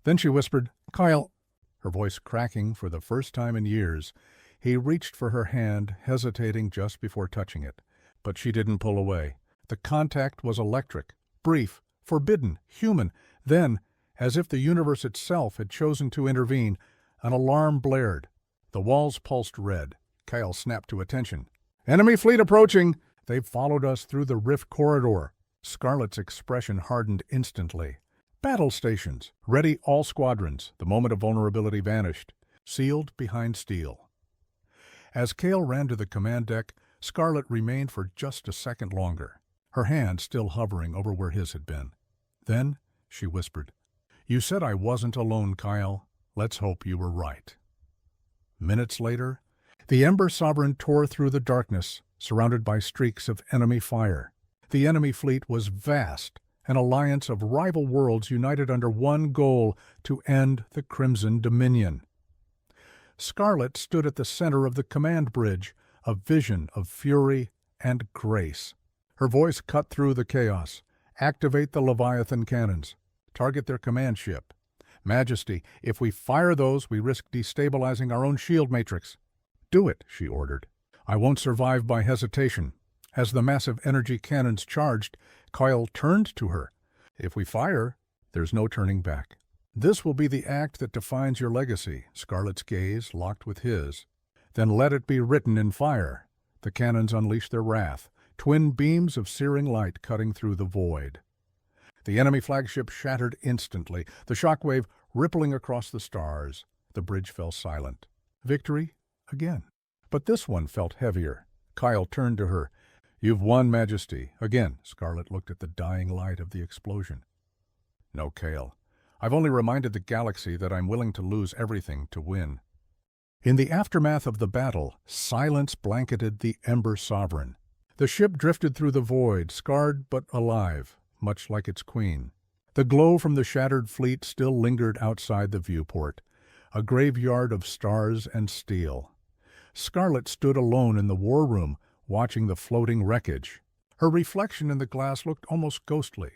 Then she whispered, "Kyle," her voice cracking for the first time in years. He reached for her hand, hesitating just before touching it. But she didn't pull away. The contact was electric, brief, forbidden, human. Then, as if the universe itself had chosen to intervene, an alarm blared. The walls pulsed red. Kyle snapped to attention. "Enemy fleet approaching!" "They've followed us through the rift corridor." Scarlett's expression hardened instantly. "Battle stations. Ready all squadrons." The moment of vulnerability vanished, sealed behind steel. As Cale ran to the command deck, Scarlett remained for just a second longer, her hand still hovering over where his had been. Then she whispered, "You said I wasn't alone, Kyle. Let's hope you were right." Minutes later, the Ember Sovereign tore through the darkness, surrounded by streaks of enemy fire. The enemy fleet was vast, an alliance of rival worlds united under one goal: to end the Crimson Dominion. Scarlett stood at the center of the command bridge, a vision of fury and grace. Her voice cut through the chaos. "Activate the Leviathan cannons. Target their command ship. Majesty, if we fire those, we risk destabilizing our own shield matrix." "Do it," she ordered. "I won't survive by hesitation." As the massive energy cannons charged, Kyle turned to her. "If we fire, there's no turning back. This will be the act that defines your legacy." Scarlett's gaze locked with his. "Then let it be written in fire." The cannons unleashed their wrath, twin beams of searing light cutting through the void. The enemy flagship shattered instantly, the shockwave rippling across the stars. The bridge fell silent. Victory again. But this one felt heavier. Kyle turned to her. "You've won, Majesty." Again, Scarlett looked at the dying light of the explosion. "No, Cale. I've only reminded the galaxy that I'm willing to lose everything to win." In the aftermath of the battle, silence blanketed the Ember Sovereign. The ship drifted through the void, scarred but alive, much like its queen. The glow from the shattered fleet still lingered outside the viewport, a graveyard of stars and steel. Scarlett stood alone in the war room, watching the floating wreckage. Her reflection in the glass looked almost ghostly.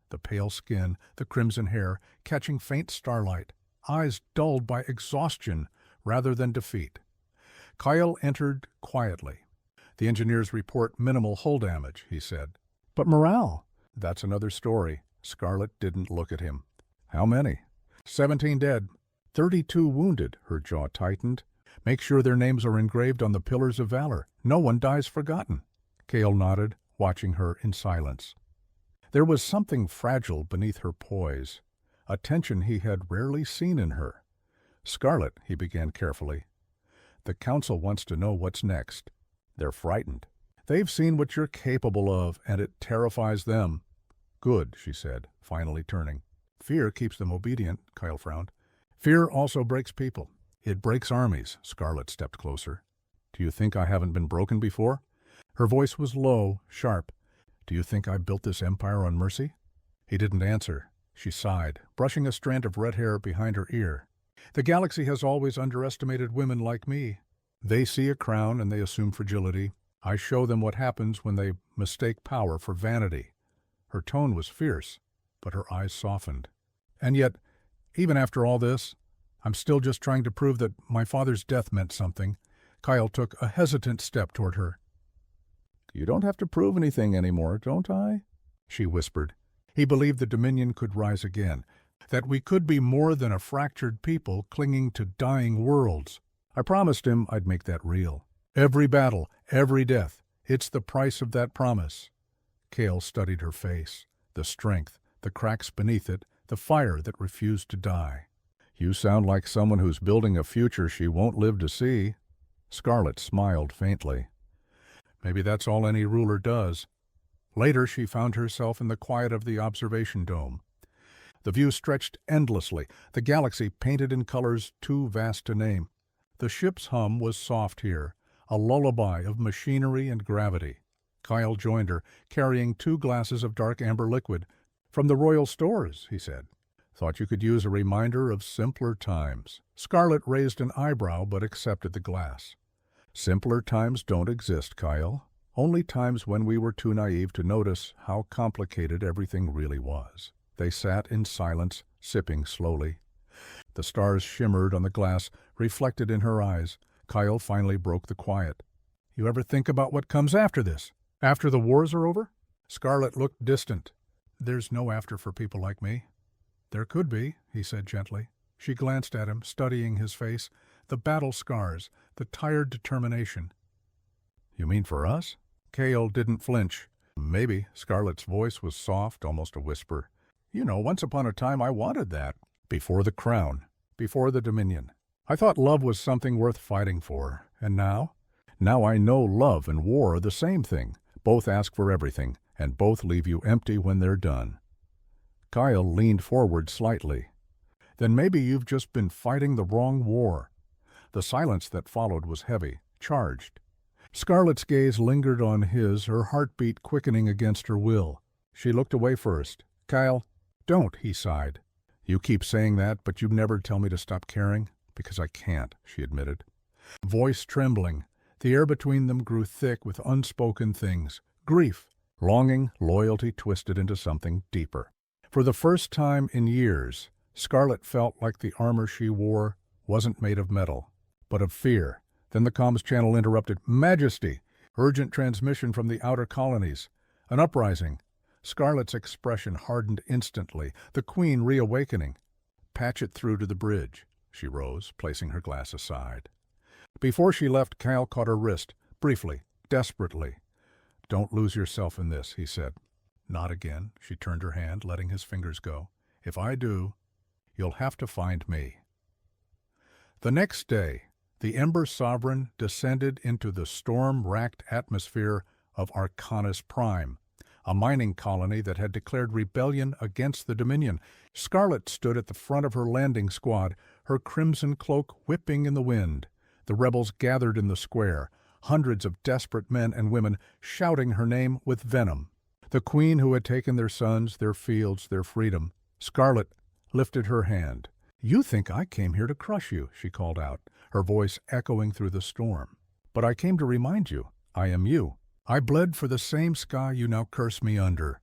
The pale skin, the crimson hair, catching faint starlight, eyes dulled by exhaustion rather than defeat. Kyle entered quietly. "The engineers report minimal hull damage," he said. "But morale?" "That's another story." Scarlett didn't look at him. "How many?" 17 dead. 32 wounded." Her jaw tightened. "Make sure their names are engraved on the Pillars of Valor. No one dies forgotten." Cale nodded, watching her in silence. There was something fragile beneath her poise, a tension he had rarely seen in her. "Scarlett," he began carefully, "the Council wants to know what's next. They're frightened. They've seen what you're capable of, and it terrifies them." "Good," she said, finally turning. "Fear keeps them obedient," Kyle frowned. "Fear also breaks people. It breaks armies. Scarlett stepped closer. Do you think I haven't been broken before? Her voice was low, sharp. Do you think I built this empire on mercy? He didn't answer. She sighed, brushing a strand of red hair behind her ear. The galaxy has always underestimated women like me. They see a crown and they assume fragility. I show them what happens when they mistake power for vanity. Her tone was fierce, but her eyes softened. And yet, even after all this, I'm still just trying to prove that my father's death meant something. Kyle took a hesitant step toward her. You don't have to prove anything anymore, don't I? She whispered. He believed the Dominion could rise again, that we could be more than a fractured people clinging to dying worlds. I promised him I'd make that real. Every battle, every death, it's the price of that promise. Cale studied her face, the strength, the cracks beneath it, the fire that refused to die. You sound like someone who's building a future she won't live to see. Scarlett smiled faintly. Maybe that's all any ruler does. Later she found herself in the quiet of the observation dome. The view stretched endlessly, the galaxy painted in colors too vast to name. The ship's hum was soft here, a lullaby of machinery and gravity. Kyle joined her, carrying 2 glasses of dark amber liquid. From the royal stores, he said. Thought you could use a reminder of simpler times. Scarlett raised an eyebrow but accepted the glass. Simpler times don't exist, Kyle. Only times when we were too naive to notice how complicated everything really was. They sat in silence, sipping slowly. The stars shimmered on the glass, reflected in her eyes. Kyle finally broke the quiet. You ever think about what comes after this? After the wars are over? Scarlett looked distant. There's no after for people like me. There could be, he said gently. She glanced at him, studying his face, the battle scars, the tired determination. You mean for us? Cale didn't flinch. Maybe. Scarlett's voice was soft, almost a whisper. You know, once upon a time I wanted that. Before the crown. Before the Dominion. I thought love was something worth fighting for. And now? Now I know love and war are the same thing. Both ask for everything, and both leave you empty when they're done. Kyle leaned forward slightly. Then maybe you've just been fighting the wrong war. The silence that followed was heavy, charged. Scarlett's gaze lingered on his, her heartbeat quickening against her will. She looked away first. Kyle, don't, he sighed. You keep saying that, but you never tell me to stop caring. Because I can't, she admitted. Voice trembling, the air between them grew thick with unspoken things. Grief, longing, loyalty twisted into something deeper. For the first time in years, Scarlett felt like the armor she wore wasn't made of metal, but of fear. Then the comms channel interrupted. Majesty! Urgent transmission from the outer colonies. An uprising. Scarlett's expression hardened instantly, the Queen reawakening. Patch it through to the bridge. She rose, placing her glass aside. Before she left, Cal caught her wrist, briefly, desperately. Don't lose yourself in this, he said. Not again. She turned her hand, letting his fingers go. If I do, you'll have to find me. The next day, the Ember Sovereign descended into the storm-racked atmosphere of Arcanus Prime, a mining colony that had declared rebellion against the Dominion. Scarlett stood at the front of her landing squad, her crimson cloak whipping in the wind. The rebels gathered in the square, hundreds of desperate men and women shouting her name with venom. The Queen who had taken their sons, their fields, their freedom. Scarlett lifted her hand. You think I came here to crush you, she called out, her voice echoing through the storm. But I came to remind you, I am you. I bled for the same sky you now curse me under.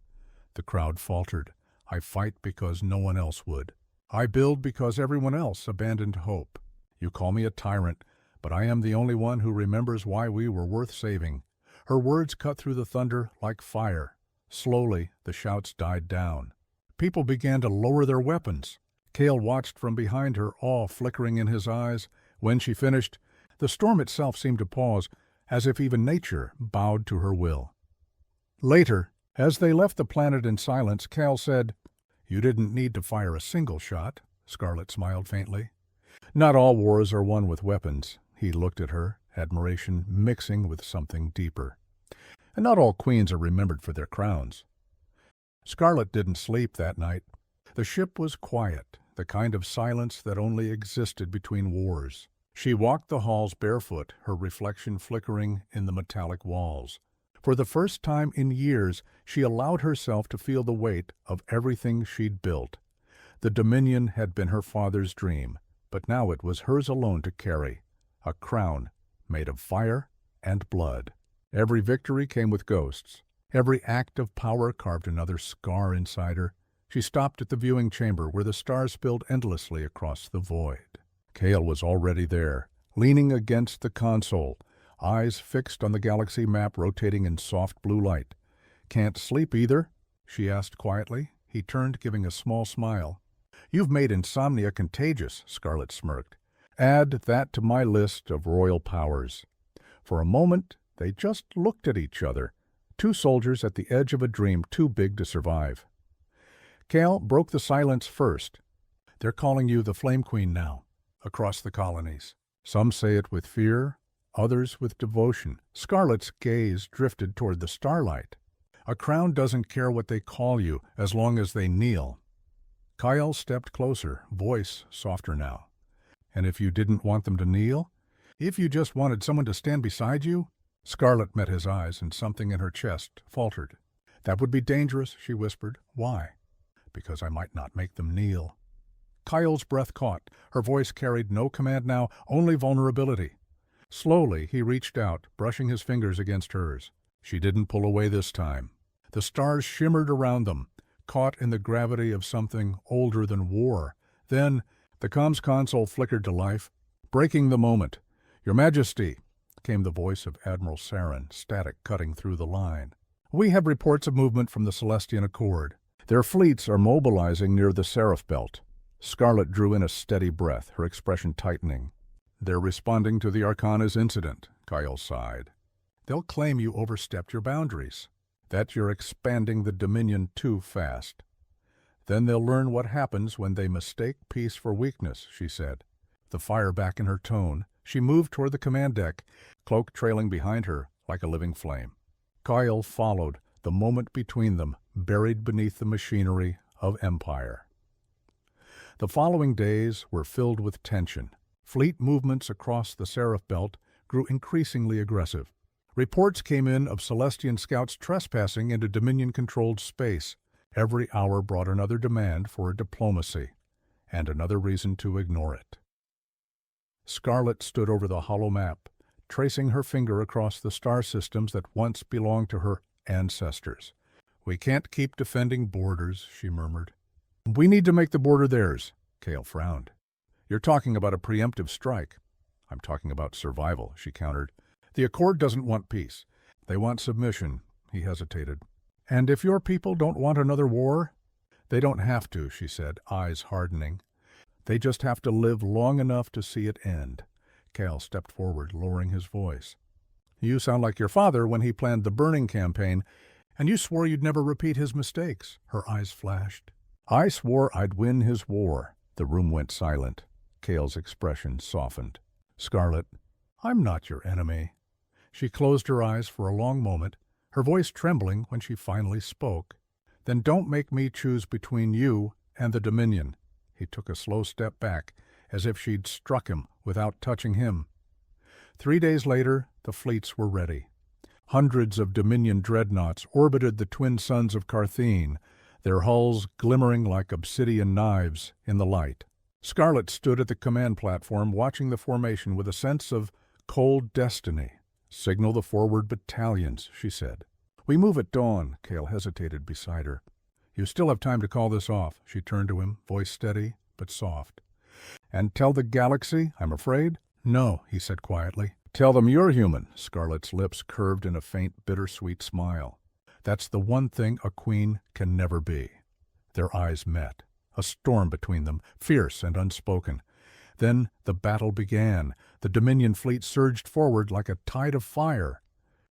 The crowd faltered. I fight because no one else would. I build because everyone else abandoned hope. You call me a tyrant, but I am the only one who remembers why we were worth saving. Her words cut through the thunder like fire. Slowly, the shouts died down. People began to lower their weapons. Cale watched from behind her, awe flickering in his eyes. When she finished, the storm itself seemed to pause, as if even nature bowed to her will. Later, as they left the planet in silence, Cal said, You didn't need to fire a single shot. Scarlett smiled faintly. Not all wars are won with weapons. He looked at her, admiration mixing with something deeper. And not all queens are remembered for their crowns. Scarlett didn't sleep that night. The ship was quiet. the kind of silence that only existed between wars. She walked the halls barefoot, her reflection flickering in the metallic walls. For the first time in years, she allowed herself to feel the weight of everything she'd built. The Dominion had been her father's dream, but now it was hers alone to carry, a crown made of fire and blood. Every victory came with ghosts. Every act of power carved another scar inside her. She stopped at the viewing chamber where the stars spilled endlessly across the void. Cale was already there, leaning against the console, eyes fixed on the galaxy map rotating in soft blue light. "Can't sleep either?" she asked quietly. He turned, giving a small smile. "You've made insomnia contagious," Scarlett smirked. "Add that to my list of royal powers." For a moment, they just looked at each other, two soldiers at the edge of a dream too big to survive. Cale broke the silence first. "They're calling you the Flame Queen now, across the colonies. Some say it with fear, others with devotion." Scarlett's gaze drifted toward the starlight. "A crown doesn't care what they call you as long as they kneel." Kyle stepped closer, voice softer now. "And if you didn't want them to kneel? If you just wanted someone to stand beside you?" Scarlett met his eyes, and something in her chest faltered. "That would be dangerous," she whispered. "Why?" "Because I might not make them kneel." Kyle's breath caught. Her voice carried no command now, only vulnerability. Slowly, he reached out, brushing his fingers against hers. She didn't pull away this time. The stars shimmered around them, caught in the gravity of something older than war. Then, the comms console flickered to life, breaking the moment. "Your Majesty," came the voice of Admiral Saren, static cutting through the line. "We have reports of movement from the Celestian Accord. Their fleets are mobilizing near the Seraph Belt." Scarlett drew in a steady breath, her expression tightening. "They're responding to the Arcana's incident," Kyle sighed. "They'll claim you overstepped your boundaries, that you're expanding the Dominion too fast. Then they'll learn what happens when they mistake peace for weakness," she said. The fire back in her tone, she moved toward the command deck, cloak trailing behind her like a living flame. Kyle followed, the moment between them buried beneath the machinery of empire. The following days were filled with tension. Fleet movements across the Seraph Belt grew increasingly aggressive. Reports came in of Celestian scouts trespassing into Dominion-controlled space. Every hour brought another demand for diplomacy, and another reason to ignore it. Scarlett stood over the hollow map, tracing her finger across the star systems that once belonged to her ancestors. "We can't keep defending borders," she murmured. "We need to make the border theirs," Cale frowned. "You're talking about a preemptive strike." "I'm talking about survival," she countered. "The Accord doesn't want peace. They want submission," he hesitated. "And if your people don't want another war?" "They don't have to," she said, eyes hardening. "They just have to live long enough to see it end." Cale stepped forward, lowering his voice. "You sound like your father when he planned the burning campaign, and you swore you'd never repeat his mistakes." Her eyes flashed. "I swore I'd win his war." The room went silent. Cale's expression softened. "Scarlett, I'm not your enemy." She closed her eyes for a long moment, her voice trembling when she finally spoke. "Then don't make me choose between you and the Dominion." He took a slow step back, as if she'd struck him without touching him. 3 days later, the fleets were ready. Hundreds of Dominion dreadnoughts orbited the twin suns of Carthene, their hulls glimmering like obsidian knives in the light. Scarlett stood at the command platform, watching the formation with a sense of cold destiny. "Signal the forward battalions," she said. "We move at dawn." Cale hesitated beside her. "You still have time to call this off." She turned to him, voice steady but soft. "And tell the galaxy, I'm afraid?" "No," he said quietly. "Tell them you're human." Scarlett's lips curved in a faint, bittersweet smile. "That's the one thing a queen can never be." Their eyes met, a storm between them, fierce and unspoken. Then the battle began. The Dominion fleet surged forward like a tide of fire.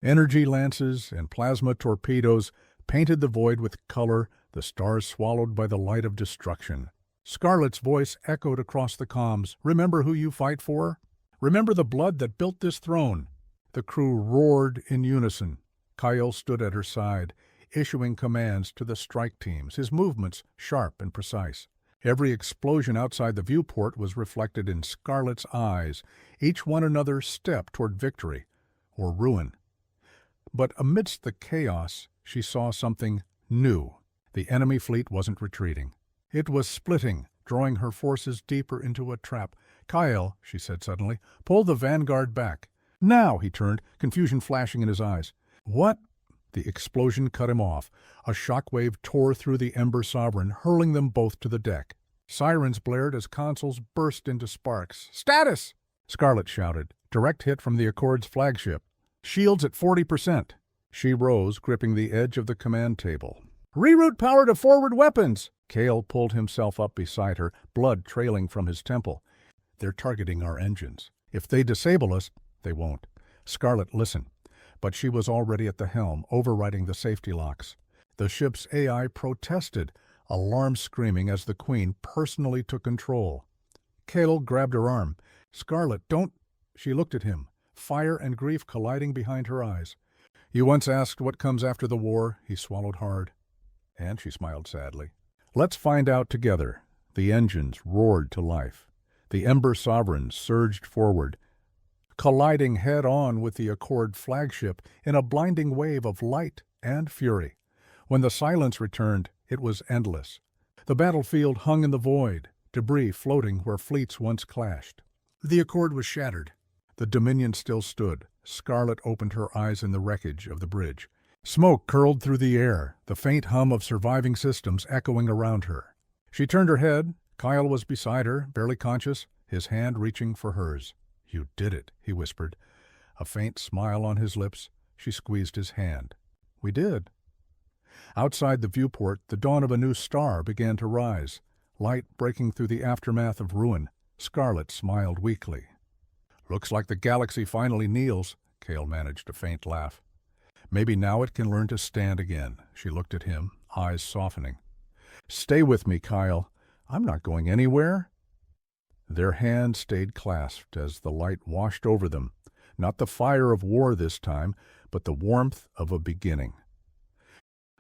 Energy lances and plasma torpedoes painted the void with color, the stars swallowed by the light of destruction. Scarlett's voice echoed across the comms. "Remember who you fight for? Remember the blood that built this throne." The crew roared in unison. Kyle stood at her side, issuing commands to the strike teams, his movements sharp and precise. Every explosion outside the viewport was reflected in Scarlett's eyes, each one another step toward victory or ruin. But amidst the chaos, she saw something new. The enemy fleet wasn't retreating. It was splitting, drawing her forces deeper into a trap. "Kyle," she said suddenly, "pull the vanguard back." "Now!" he turned, confusion flashing in his eyes. "What?" The explosion cut him off. A shockwave tore through the Ember Sovereign, hurling them both to the deck. Sirens blared as consoles burst into sparks. "Status!" Scarlett shouted. "Direct hit from the Accord's flagship. Shields at 40%. She rose, gripping the edge of the command table. "Reroute power to forward weapons!" Cale pulled himself up beside her, blood trailing from his temple. "They're targeting our engines. If they disable us, they won't." "Scarlett, listen." But she was already at the helm, overriding the safety locks. The ship's AI protested, alarm screaming as the Queen personally took control. Cale grabbed her arm. "Scarlett, don't—" She looked at him, fire and grief colliding behind her eyes. "You once asked what comes after the war," he swallowed hard. And she smiled sadly. "Let's find out together." The engines roared to life. The Ember Sovereign surged forward, colliding head-on with the Accord flagship in a blinding wave of light and fury. When the silence returned, it was endless. The battlefield hung in the void, debris floating where fleets once clashed. The Accord was shattered. The Dominion still stood. Scarlett opened her eyes in the wreckage of the bridge. Smoke curled through the air, the faint hum of surviving systems echoing around her. She turned her head. Kyle was beside her, barely conscious, his hand reaching for hers. "You did it," he whispered. A faint smile on his lips, she squeezed his hand. "We did." Outside the viewport, the dawn of a new star began to rise, light breaking through the aftermath of ruin. Scarlett smiled weakly. "Looks like the galaxy finally kneels," Cale managed a faint laugh. "Maybe now it can learn to stand again." She looked at him, eyes softening. "Stay with me, Kyle. I'm not going anywhere." Their hands stayed clasped as the light washed over them, not the fire of war this time, but the warmth of a beginning.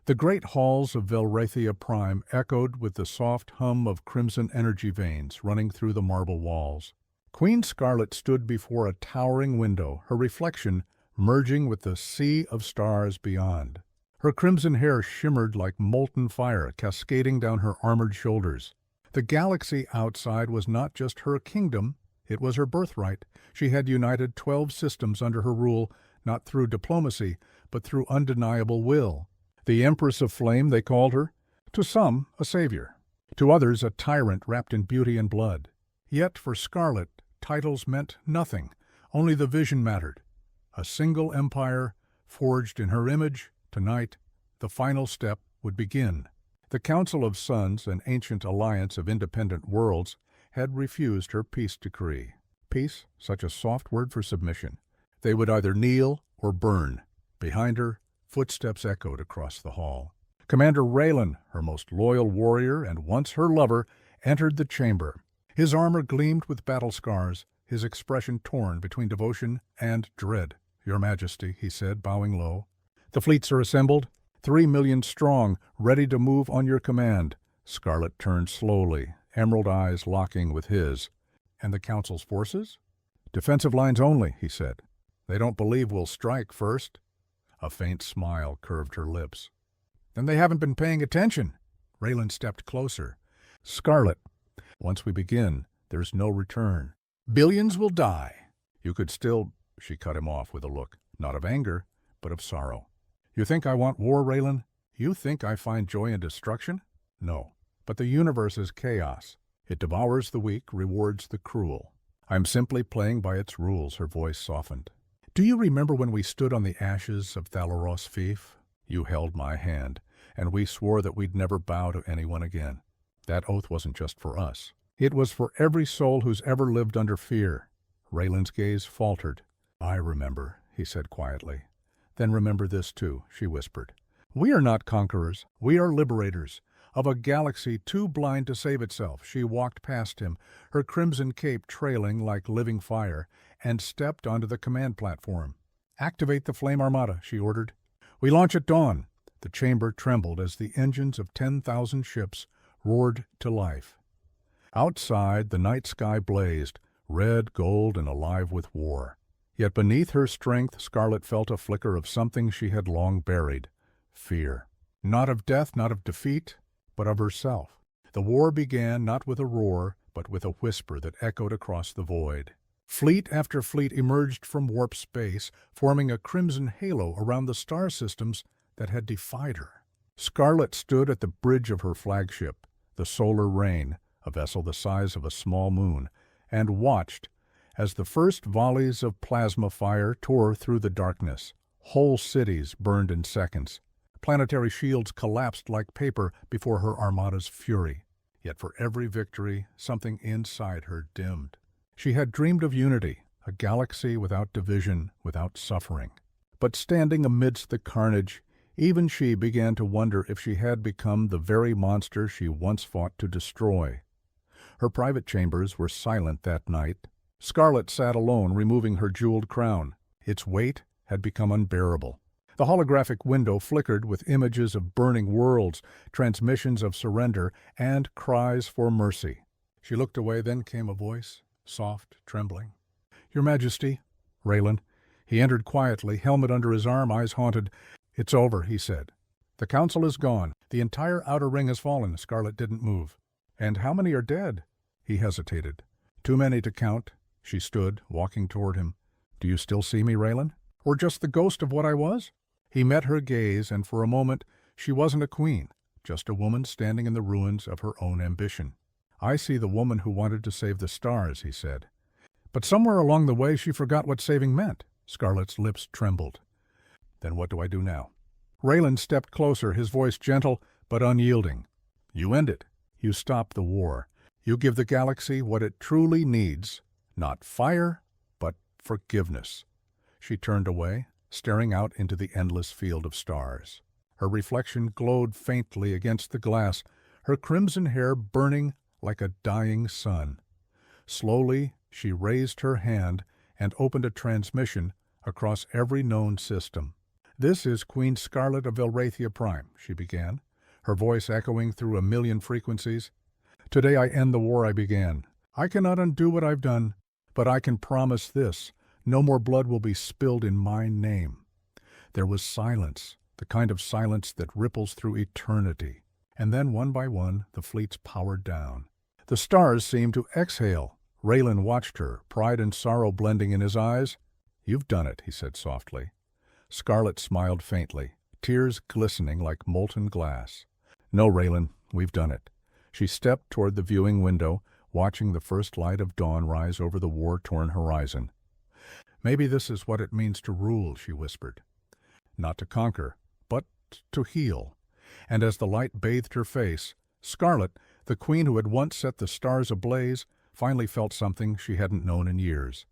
The great halls of Velrathia Prime echoed with the soft hum of crimson energy veins running through the marble walls. Queen Scarlett stood before a towering window, her reflection merging with the sea of stars beyond. Her crimson hair shimmered like molten fire cascading down her armored shoulders. The galaxy outside was not just her kingdom, it was her birthright. She had united 12 systems under her rule, not through diplomacy, but through undeniable will. The Empress of Flame, they called her. To some, a savior. To others, a tyrant wrapped in beauty and blood. Yet for Scarlett, titles meant nothing. Only the vision mattered. A single empire, forged in her image. Tonight, the final step would begin. The Council of Suns, an ancient alliance of independent worlds, had refused her peace decree. Peace, such a soft word for submission. They would either kneel or burn. Behind her, footsteps echoed across the hall. Commander Raylan, her most loyal warrior and once her lover, entered the chamber. His armor gleamed with battle scars, his expression torn between devotion and dread. "Your Majesty," he said, bowing low. "The fleets are assembled, 3 million strong, ready to move on your command." Scarlett turned slowly, emerald eyes locking with his. "And the Council's forces?" "Defensive lines only," he said. "They don't believe we'll strike first." A faint smile curved her lips. "Then they haven't been paying attention." Raylan stepped closer. "Scarlett, once we begin, there's no return. Billions will die. You could still—" She cut him off with a look, not of anger, but of sorrow. "You think I want war, Raylan? You think I find joy in destruction? No. But the universe is chaos. It devours the weak, rewards the cruel. I'm simply playing by its rules," her voice softened. "Do you remember when we stood on the ashes of Thalaros Fief? You held my hand, and we swore that we'd never bow to anyone again. That oath wasn't just for us. It was for every soul who's ever lived under fear." Raylan's gaze faltered. "I remember," he said quietly. "Then remember this too," she whispered. "We are not conquerors. We are liberators. Of a galaxy too blind to save itself." She walked past him, her crimson cape trailing like living fire, and stepped onto the command platform. "Activate the Flame Armada," she ordered. "We launch at dawn." The chamber trembled as the engines of 10,000 ships roared to life. Outside, the night sky blazed, red, gold, and alive with war. Yet beneath her strength, Scarlett felt a flicker of something she had long buried: fear. Not of death, not of defeat, but of herself. The war began not with a roar, but with a whisper that echoed across the void. Fleet after fleet emerged from warp space, forming a crimson halo around the star systems that had defied her. Scarlett stood at the bridge of her flagship, the Solar Rain, a vessel the size of a small moon, and watched as the first volleys of plasma fire tore through the darkness. Whole cities burned in seconds. Planetary shields collapsed like paper before her armada's fury. Yet for every victory, something inside her dimmed. She had dreamed of unity, a galaxy without division, without suffering. But standing amidst the carnage, even she began to wonder if she had become the very monster she once fought to destroy. Her private chambers were silent that night. Scarlett sat alone, removing her jeweled crown. Its weight had become unbearable. The holographic window flickered with images of burning worlds, transmissions of surrender, and cries for mercy. She looked away, then came a voice, soft, trembling. "Your Majesty." Raylan. He entered quietly, helmet under his arm, eyes haunted. "It's over," he said. "The council is gone. The entire outer ring has fallen." Scarlett didn't move. "And how many are dead?" He hesitated. "Too many to count." She stood, walking toward him. "Do you still see me, Raylan? Or just the ghost of what I was?" He met her gaze, and for a moment she wasn't a queen, just a woman standing in the ruins of her own ambition. "I see the woman who wanted to save the stars," he said. "But somewhere along the way she forgot what saving meant." Scarlett's lips trembled. "Then what do I do now?" Raylan stepped closer, his voice gentle but unyielding. "You end it. You stop the war. You give the galaxy what it truly needs. Not fire, but forgiveness." She turned away, staring out into the endless field of stars. Her reflection glowed faintly against the glass, her crimson hair burning like a dying sun. Slowly, she raised her hand and opened a transmission across every known system. "This is Queen Scarlett of Elrathia Prime," she began, her voice echoing through a million frequencies. "Today I end the war I began. I cannot undo what I've done, but I can promise this: no more blood will be spilled in my name." There was silence, the kind of silence that ripples through eternity. And then, one by one, the fleets powered down. The stars seemed to exhale. Raylan watched her, pride and sorrow blending in his eyes. "You've done it," he said softly. Scarlett smiled faintly, tears glistening like molten glass. "No, Raylan, we've done it." She stepped toward the viewing window, watching the first light of dawn rise over the war-torn horizon. "Maybe this is what it means to rule," she whispered. "Not to conquer, but to heal." And as the light bathed her face, Scarlett, the queen who had once set the stars ablaze, finally felt something she hadn't known in years.